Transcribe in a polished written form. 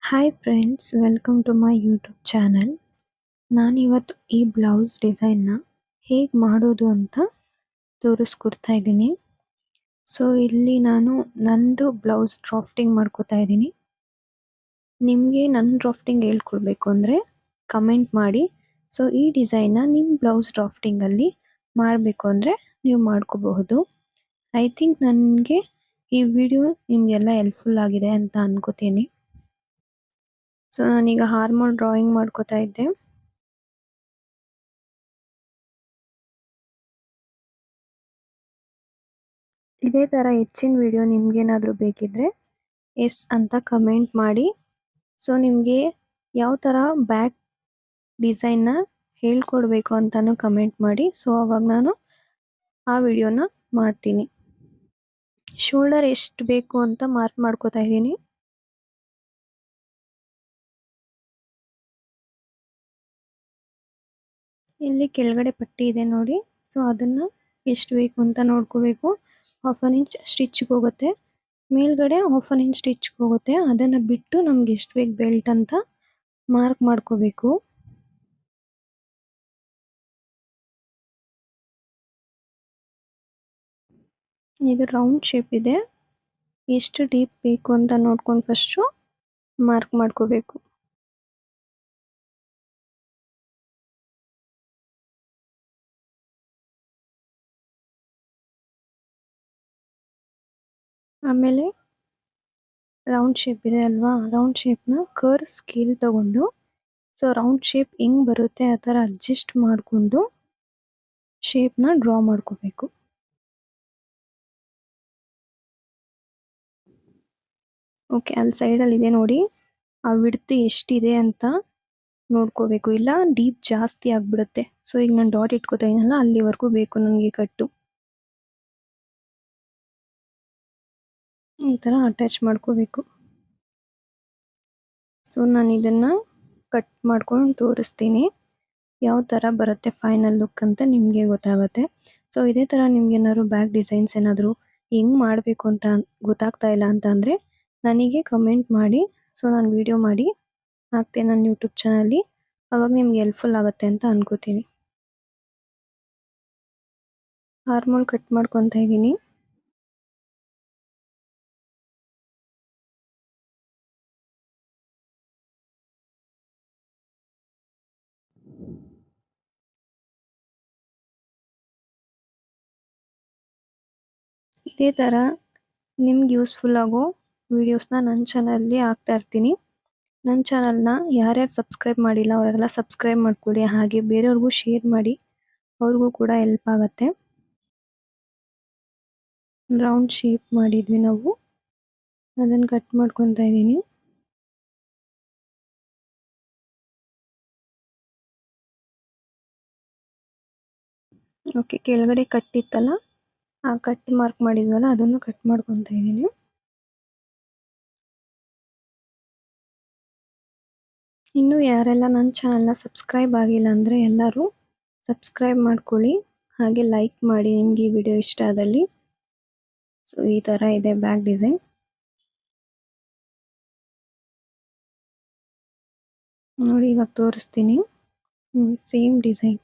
Hi friends, welcome to my YouTube channel. ನಾನಿವತ್ತು ಈ blouse ಡಿಸೈನ್ನ ಹೇಗೆ ಮಾಡೋದು ಅಂತ ತೋರಿಸ್ಕೊಡ್ತಾ ಇದ್ದೀನಿ. ಸೊ ಇಲ್ಲಿ ನಾನು ನಂದು ಬ್ಲೌಸ್ ಡ್ರಾಫ್ಟಿಂಗ್ ಮಾಡ್ಕೋತಾ ಇದ್ದೀನಿ. ನಿಮಗೆ ನನ್ನ ಡ್ರಾಫ್ಟಿಂಗ್ ಹೇಳ್ಕೊಡ್ಬೇಕು ಅಂದರೆ ಕಮೆಂಟ್ ಮಾಡಿ. ಸೊ ಈ ಡಿಸೈನ್ನ ನಿಮ್ಮ ಬ್ಲೌಸ್ ಡ್ರಾಫ್ಟಿಂಗಲ್ಲಿ ಮಾಡಬೇಕು ಅಂದರೆ ನೀವು ಮಾಡ್ಕೋಬಹುದು. ಐ ಥಿಂಕ್ ನನಗೆ ಈ ವಿಡಿಯೋ ನಿಮಗೆಲ್ಲ ಹೆಲ್ಪ್ಫುಲ್ ಆಗಿದೆ ಅಂತ ಅನ್ಕೋತೀನಿ. ಸೊ ನಾನೀಗ ಹಾರ್ಮೋನ್ ಡ್ರಾಯಿಂಗ್ ಮಾಡ್ಕೋತಾ ಇದ್ದೆ. ಇದೇ ಥರ ಹೆಚ್ಚಿನ ವಿಡಿಯೋ ನಿಮ್ಗೇನಾದರೂ ಬೇಕಿದ್ರೆ ಎಸ್ ಅಂತ ಕಮೆಂಟ್ ಮಾಡಿ. ಸೊ ನಿಮಗೆ ಯಾವ ಥರ ಬ್ಯಾಕ್ ಡಿಸೈನ್ನ ಹೇಳ್ಕೊಡ್ಬೇಕು ಅಂತಲೂ ಕಮೆಂಟ್ ಮಾಡಿ. ಸೊ ಅವಾಗ ನಾನು ಆ ವಿಡಿಯೋನ ಮಾಡ್ತೀನಿ. ಶೋಲ್ಡರ್ ಎಷ್ಟು ಬೇಕು ಅಂತ ಮಾರ್ಕ್ ಮಾಡ್ಕೋತಾ ಇದ್ದೀನಿ. ಇಲ್ಲಿ ಕೆಳಗಡೆ ಪಟ್ಟಿ ಇದೆ ನೋಡಿ. ಸೊ ಅದನ್ನು ಎಷ್ಟು ಬೇಕು ಅಂತ ನೋಡ್ಕೋಬೇಕು. 1/2 ಇಂಚ್ ಸ್ಟಿಚ್ಗೆ ಹೋಗುತ್ತೆ, ಮೇಲ್ಗಡೆ 1/2 ಇಂಚ್ ಸ್ಟಿಚ್ಗೆ ಹೋಗುತ್ತೆ. ಅದನ್ನು ಬಿಟ್ಟು ನಮ್ಗೆ ಎಷ್ಟು ಬೇಕು ಬೆಲ್ಟ್ ಅಂತ ಮಾರ್ಕ್ ಮಾಡ್ಕೋಬೇಕು. ಇದು ರೌಂಡ್ ಶೇಪ್ ಇದೆ. ಎಷ್ಟು ಡೀಪ್ ಬೇಕು ಅಂತ ನೋಡ್ಕೊಂಡು ಫಸ್ಟು ಮಾರ್ಕ್ ಮಾಡ್ಕೋಬೇಕು. ಆಮೇಲೆ ರೌಂಡ್ ಶೇಪ್ ಇದೆ ಅಲ್ವಾ, ರೌಂಡ್ ಶೇಪ್ನ ಕರ್ವ್ ಸ್ಕೇಲ್ ತಗೊಂಡು ಸೊ ರೌಂಡ್ ಶೇಪ್ ಹೆಂಗೆ ಬರುತ್ತೆ ಆ ಥರ ಅಡ್ಜಸ್ಟ್ ಮಾಡಿಕೊಂಡು ಶೇಪ್ನ ಡ್ರಾ ಮಾಡ್ಕೋಬೇಕು. ಓಕೆ, ಅಲ್ಲಿ ಸೈಡಲ್ಲಿ ಇದೆ ನೋಡಿ, ಆ ವಿಡ್ತ್ ಎಷ್ಟಿದೆ ಅಂತ ನೋಡ್ಕೋಬೇಕು. ಇಲ್ಲ ಡೀಪ್ ಜಾಸ್ತಿ ಆಗಿಬಿಡುತ್ತೆ. ಸೊ ಈಗ ನಾನು ಡಾಟ್ ಇಟ್ಕೋತಾ ಇದ್ದೀನಲ್ಲ, ಅಲ್ಲಿವರೆಗೂ ಬೇಕು ನನಗೆ ಕಟ್ಟು. ಈ ಥರ ಅಟ್ಯಾಚ್ ಮಾಡ್ಕೋಬೇಕು. ಸೊ ನಾನು ಇದನ್ನು ಕಟ್ ಮಾಡ್ಕೊಂಡು ತೋರಿಸ್ತೀನಿ ಯಾವ ಥರ ಬರುತ್ತೆ ಫೈನಲ್ ಲುಕ್ ಅಂತ ನಿಮಗೆ ಗೊತ್ತಾಗುತ್ತೆ. ಸೊ ಇದೇ ಥರ ನಿಮ್ಗೆ ಏನಾದ್ರು ಬ್ಯಾಕ್ ಡಿಸೈನ್ಸ್ ಏನಾದರೂ ಹೆಂಗೆ ಮಾಡಬೇಕು ಅಂತ ಗೊತ್ತಾಗ್ತಾ ಇಲ್ಲ ಅಂತ ಅಂದರೆ ನನಗೆ ಕಮೆಂಟ್ ಮಾಡಿ. ಸೊ ನಾನು ವಿಡಿಯೋ ಮಾಡಿ ಹಾಕ್ತೇನೆ ನನ್ನ ಯೂಟ್ಯೂಬ್ ಚಾನಲ್ಲಿ. ಅವಾಗ ನಿಮ್ಗೆ ಹೆಲ್ಪ್ಫುಲ್ ಆಗುತ್ತೆ ಅಂತ ಅನ್ಕೋತೀನಿ. ಆರ್ಮೋಲ್ ಕಟ್ ಮಾಡ್ಕೊತಾ ಇದ್ದೀನಿ. ಇದೇ ಥರ ನಿಮ್ಗೆ ಯೂಸ್ಫುಲ್ ಆಗೋ ವೀಡಿಯೋಸ್ನ ನನ್ನ ಚಾನಲ್ಲಿ ಹಾಕ್ತಾ ಇರ್ತೀನಿ. ನನ್ನ ಚಾನಲ್ನ ಯಾರ್ಯಾರು ಸಬ್ಸ್ಕ್ರೈಬ್ ಮಾಡಿಲ್ಲ ಅವರೆಲ್ಲ ಸಬ್ಸ್ಕ್ರೈಬ್ ಮಾಡ್ಕೊಳ್ಳಿ. ಹಾಗೆ ಬೇರೆಯವ್ರಿಗೂ ಶೇರ್ ಮಾಡಿ, ಅವ್ರಿಗೂ ಕೂಡ ಹೆಲ್ಪ್ ಆಗುತ್ತೆ. ರೌಂಡ್ ಶೇಪ್ ಮಾಡಿದ್ವಿ ನಾವು, ಅದನ್ನು ಕಟ್ ಮಾಡ್ಕೊತಾ ಇದ್ದೀನಿ. ಓಕೆ, ಕೆಳಗಡೆ ಕಟ್ಟಿತ್ತಲ್ಲ, ಆ ಕಟ್ ಮಾರ್ಕ್ ಮಾಡಿದ್ವಲ್ಲ ಅದನ್ನು ಕಟ್ ಮಾಡ್ಕೊತಾ ಇದ್ದೀನಿ. ಇನ್ನೂ ಯಾರೆಲ್ಲ ನನ್ನ ಚಾನಲ್ನ ಸಬ್ಸ್ಕ್ರೈಬ್ ಆಗಿಲ್ಲ ಅಂದರೆ ಎಲ್ಲರೂ ಸಬ್ಸ್ಕ್ರೈಬ್ ಮಾಡ್ಕೊಳ್ಳಿ. ಹಾಗೆ ಲೈಕ್ ಮಾಡಿ ನಿಮ್ಗೆ ಈ ವಿಡಿಯೋ ಇಷ್ಟ ಆದಲ್ಲಿ. ಸೊ ಈ ಥರ ಇದೆ ಬ್ಯಾಕ್ ಡಿಸೈನ್. ನೋಡಿ ಇವಾಗ ತೋರಿಸ್ತೀನಿ ಸೇಮ್ ಡಿಸೈನ್.